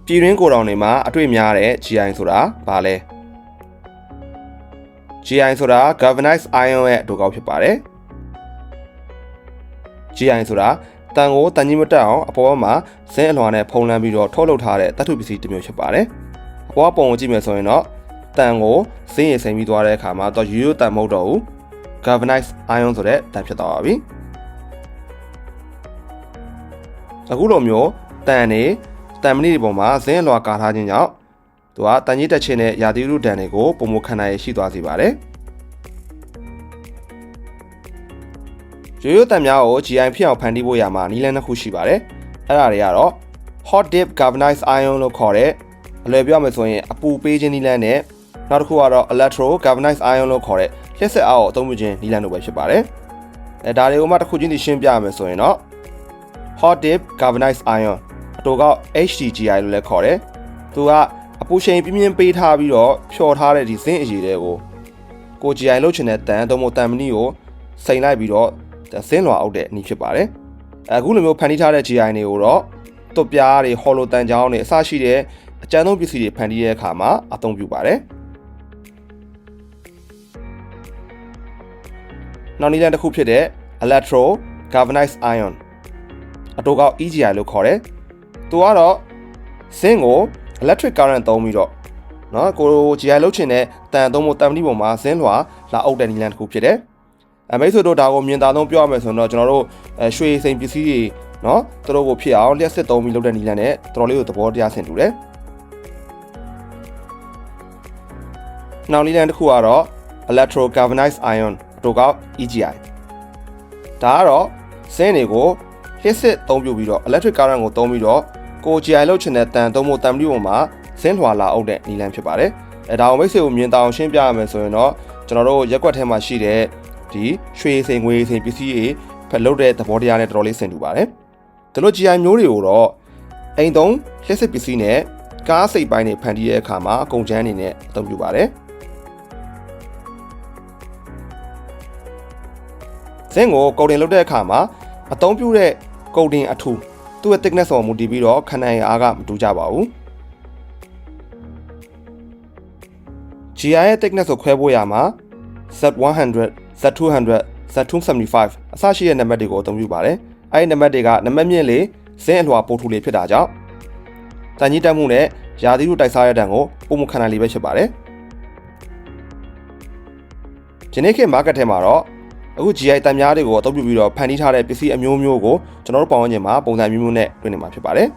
ပြည်တွင်းကိုယ်တော်တွေမှာအတွေ့များတဲ့ GI ဆိုတာဘာလဲ GI ဆိုတာ galvanized iron ရဲ့အတူကောက်ဖြစ်ပါတယ် GI ဆိုတာတန်ကိုတန်ကြီးမတက်အောင်အပေါ်မှာဇင်းအလွှာနဲ့ဖုံးလန်းပြီးတော့ထုတ်လုပ်ထားတဲ့သတ္တုပစ္စည်းတစ်မျိုးဖြစ်ပါတယ်အပေါ်ပုံကိုကြည့်မယ်ဆိုရင်တော့တန်ကိုဇင်းရည်စိမ်ပြီးသွားတဲ့အခါမှာတော့ရိုးရိုးတန်မဟုတ်တော့ဘူး galvanized iron ဆိုတဲ့တန်ဖြစ်သွားပါပြီအခုလိုမျိုးတန်နေတန်မဏိတွေပေါ်မှာဇင်းအလွှာကာထားခြင်းကြောင့်သူကတန်ကြီးတက်ခြင်းနဲ့ရာသီဥတုတန်တွေကိုပုံမခံနိုင်ရရှိသွားစေပါတယ်ရိုးရိုးတန်များကို GI ဖြစ်အောင်ဖန်တီးဖို့ရမှာနည်းလမ်းတစ်ခုရှိပါတယ်အဲ့ဒါတွေကတော့ hot dip galvanized iron လို့ခေါ်တဲ့အလွယ်ပြောမယ်ဆိုရင်အပူပေးခြင်းနည်းလမ်းနဲ့နောက်တစ်ခုကတော့ electro galvanized iron လို့ခေါ်တဲ့လျှက်စစ်အားကိုအသုံးပြုခြင်းနည်းလမ်းတို့ပဲဖြစ်ပါတယ်ဒါတွေကိုမှတစ်ခုချင်းသိရှင်းပြရမယ်ဆိုရင်တော့ hot dip galvanized iron အတူကောက် HDGI လို့လည်းခေါ်တယ်သူကအပူချိန်ပြင်းပြင်းပေးထားပြီးတော့ဖြော်ထားတဲ့ဒီဇင်းအရည်တွေကို GI လုပ်ချင်တဲ့တန်သုံးဖို့တန်မဏိကိုစိန်လိုက်ပြီးတော့ဇင်းလွှာအောက်တဲ့အနည်းဖြစ်ပါတယ်အခုလိုမျိုးဖန်တီးထားတဲ့ GI တွေကိုတော့သွပ်ပြားတွေဟော်လိုတန်ချောင်းတွေအစရှိတဲ့အကျန်းသုံးပစ္စည်းတွေဖန်တီးတဲ့အခါမှာအသုံးပြုပါတယ်နောက်နည်းလမ်းတစ်ခုဖြစ်တဲ့ electro galvanized iron အတူကောက် EGI လို့ခေါ်တယ်သူကတော့ဇင်းကို electric current သုံးပြီးတော့နော်ကို GI လုပ်ချင်တဲ့တန်သုံးဖို့တန်မဏိပုံမှာဇင်းလွှာလာအုပ်တဲ့နည်းလမ်းတစ်ခုဖြစ်တယ်မိတ်ဆွေတို့ဒါကိုမြင်သာဆုံးပြောရမယ်ဆိုတော့ကျွန်တော်တို့ရွှေစိမ်ပစ္စည်းတွေနော်သူတို့ကိုဖြစ်အောင်လျှက်စစ်သုံးပြီးလုပ်တဲ့နည်းလမ်းနဲ့တော်တော်လေးကိုသဘောတရားဆင်တူတယ်နောက်နည်းလမ်းတစ်ခုကတော့ electro galvanized iron အတူကောက် EGI ဒါကတော့ဇင်းတွေကိုလျှက်စစ်သုံးပြုပြီးတော့ electric current ကိုသုံးပြီးတော့ကို GI လုပ်ချင်တဲ့တန်သုံးဖို့တန်မဏိပုံမှာဇင်းလွှာလာအုပ်တဲ့နည်းလမ်းဖြစ်ပါတယ်ဒါကိုမိတ်ဆွေကိုမြင်သာအောင်ရှင်းပြရမယ်ဆိုရင်တော့ကျွန်တော်တို့ရက်ကွက်ထဲမှာရှိတဲ့ဒီရွှေစိမ်ငွေစိမ်ပစ္စည်းတွေဖက်လုပ်တဲ့သဘောတရားနဲ့တော်တော်လေးဆင်တူပါတယ်ဒီလို GI မျိုးတွေကိုတော့အိမ်သုံးလျှက်စစ်ပစ္စည်းနဲ့ကားစိတ်ပိုင်းတွေဖန်တီးတဲ့အခါမှာအကုန်ချမ်းအနေနဲ့အသုံးပြုပါတယ်ဇင်းကိုကုတ်တင်လုပ်တဲ့အခါမှာအသုံးပြုတဲ့ကုတ်တင်အထူသူ့ရဲ့ thickness ပေါ်မူတည်ပြီးတော့ခဏအားကမတူကြပါဘူး GI ရဲ့ thickness ကိုခွဲဖို့ရမှာ Z100 Z200 Z275 အစရှိတဲ့နံပါတ်တွေကိုအသုံးပြုပါတယ်အဲဒီနံပါတ်တွေကနံပါတ်မြင့်လေဇင်းအလွှာပိုထူလေဖြစ်တာကြောင့်တန်ကြီးတက်မှုနဲ့ရာသီဥတုတိုက်စားရတဲ့တန်ကိုပုံမခံနိုင်လေပဲဖြစ်ပါတယ်ဒီနေ့ခေတ် market ထဲမှာတော့အခု GI တန်များတွေကိုအသုံးပြုပြီးတော့ဖန်တီးထားတဲ့ပစ္စည်းအမျိုးမျိုးကိုကျွန်တော်တို့ပေါင်းဝန်းကျင်မှာပုံစံမျိုးမျိုးနဲ့တွေ့နေမှာဖြစ်ပါတယ်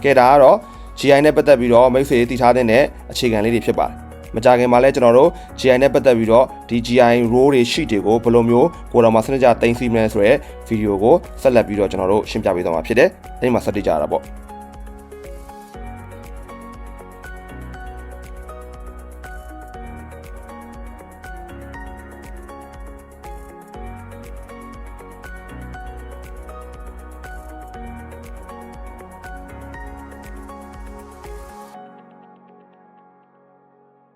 ကဲဒါကတော့ GI နဲ့ပတ်သက်ပြီးတော့မိတ်ဆွေတည်ထားတဲ့အခြေခံလေးတွေဖြစ်ပါတယ်မကြခင်မှာလဲကျွန်တော်တို့ GI နဲ့ပတ်သက်ပြီးတော့ဒီ GI role တွေ sheet တွေကိုဘယ်လိုမျိုးကိုယ်တော်မှာစနစ်ကြတင်စီမလဲဆိုရဲဗီဒီယိုကိုဆက်လက်ပြီးတော့ကျွန်တော်တို့ရှင်းပြပေးသွားမှာဖြစ်တယ်အဲ့ဒီမှာဆက်တွေ့ကြရတာပေါ့